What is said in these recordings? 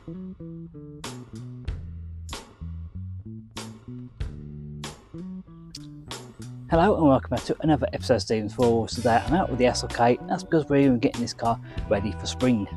Hello and welcome back to another episode of Stephen's Forwards. Today I'm out with the SLK, that's because we're even getting this car ready for spring.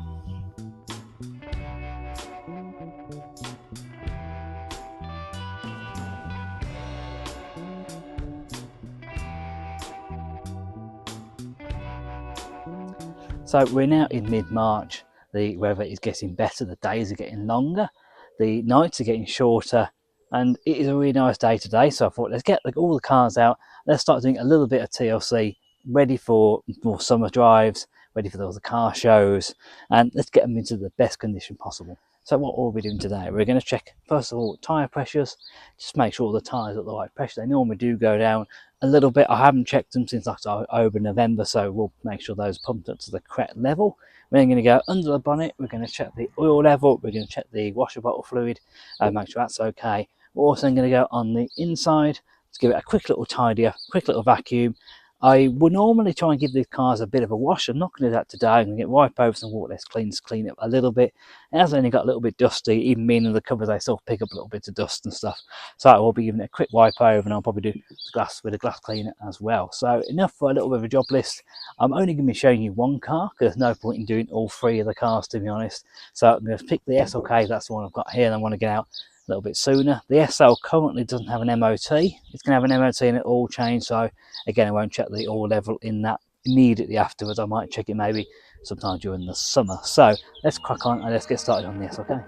So we're now in mid-March, the weather is getting better, the days are getting longer, the nights are getting shorter, and it is a really nice day today. So I thought, let's get all the cars out, let's start doing a little bit of TLC, ready for more summer drives, ready for all the car shows, and let's get them into the best condition possible. So what will we be doing today? We're going to check, first of all, tyre pressures, just make sure the tyres are at the right pressure. They normally do go down a little bit. I haven't checked them since over November, so we'll make sure those are pumped up to the correct level. We're then going to go under the bonnet, we're going to check the oil level, we're going to check the washer bottle fluid and make sure that's okay. We're also going to go on the inside to give it a quick little tidy up, quick little vacuum. I would normally try and give these cars a bit of a wash. I'm not going to do that today. I'm going to get wipe over some water, let's clean it up a little bit. It has only got a little bit dusty, even meaning the covers, they still pick up a little bit of dust and stuff. So I will be giving it a quick wipe over, and I'll probably do the glass with a glass cleaner as well. So enough for a little bit of a job list. I'm only going to be showing you one car because there's no point in doing all three of the cars, to be honest. So I'm going to pick the SLK, that's the one I've got here, and I want to get out a little bit sooner. The SL currently doesn't have an MOT. It's going to have an MOT and an oil change, so again I won't check the oil level in that immediately afterwards. I might check it maybe sometime during the summer. So let's crack on and let's get started on the SLK.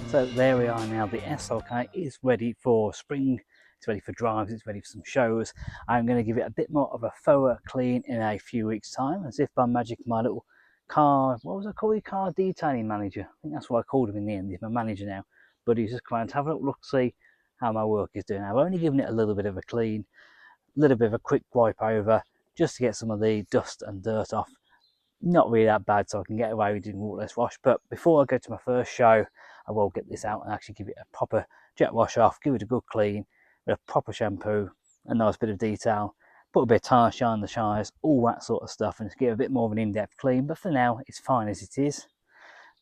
So there we are now, the SLK is ready for spring, it's ready for drives, it's ready for some shows. I'm going to give it a bit more of a thorough clean in a few weeks time, as if by magic my little car, what was I called, your car detailing manager, I think that's what I called him in the end, he's my manager now, but he's just come to have a look, see how my work is doing. I've only given it a little bit of a clean, a little bit of a quick wipe over, just to get some of the dust and dirt off. Not really that bad, so I can get away with doing waterless wash. But before I go to my first show, I will get this out and actually give it a proper jet wash off, give it a good clean with a proper shampoo, a nice bit of detail, put a bit of tyre shine the shires, all that sort of stuff, and just give it a bit more of an in-depth clean. But for now, it's fine as it is.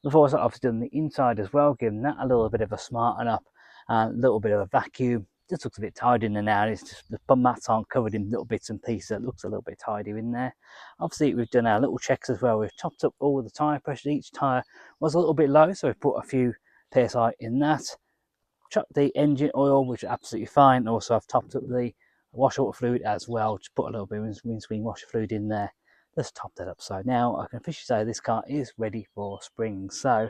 Before I start, I've done the inside as well, giving that a little bit of a smarten up and a little bit of a vacuum. Just looks a bit tidy in there now. It's just the mats aren't covered in little bits and pieces. It looks a little bit tidy in there. Obviously, we've done our little checks as well. We've topped up all the tyre pressure. Each tyre was a little bit low, so we've put a few PSI in that. Chucked the engine oil, which is absolutely fine. Also, I've topped up the washer water fluid as well. Just put a little bit of windscreen washer fluid in there. Let's top that up. So now I can officially say this car is ready for spring. So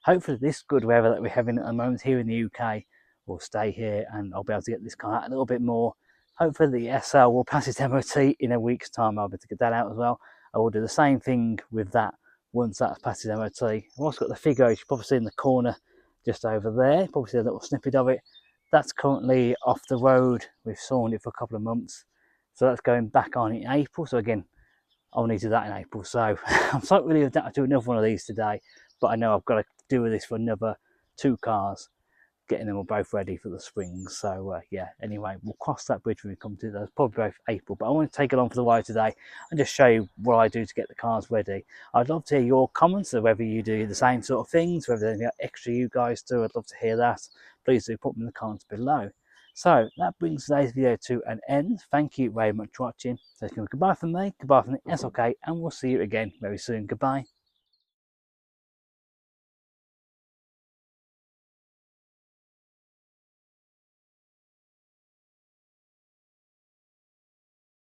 hopefully this good weather that we're having at the moment here in the UK will stay here, and I'll be able to get this car out a little bit more. Hopefully the SL will pass its MOT in a week's time. I'll be able to get that out as well. I will do the same thing with that once that's passed its MOT. I've also got the figure, you should probably see in the corner just over there, probably see a little snippet of it. That's currently off the road. We've sawned it for a couple of months. So that's going back on in April. So again, I'll need to do that in April. So I'm not really adapted to another one of these today, but I know I've got to do this for another 2 cars, getting them all both ready for the springs. So yeah, anyway, we'll cross that bridge when we come to those, probably both April. But I want to take it on for the ride today and just show you what I do to get the cars ready. I'd love to hear your comments, of whether you do the same sort of things, whether there's anything extra you guys do. I'd love to hear that. Please do put them in the comments below. So that brings today's video to an end. Thank you very much for watching. So goodbye from me, goodbye from the SLK, and we'll see you again very soon. Goodbye.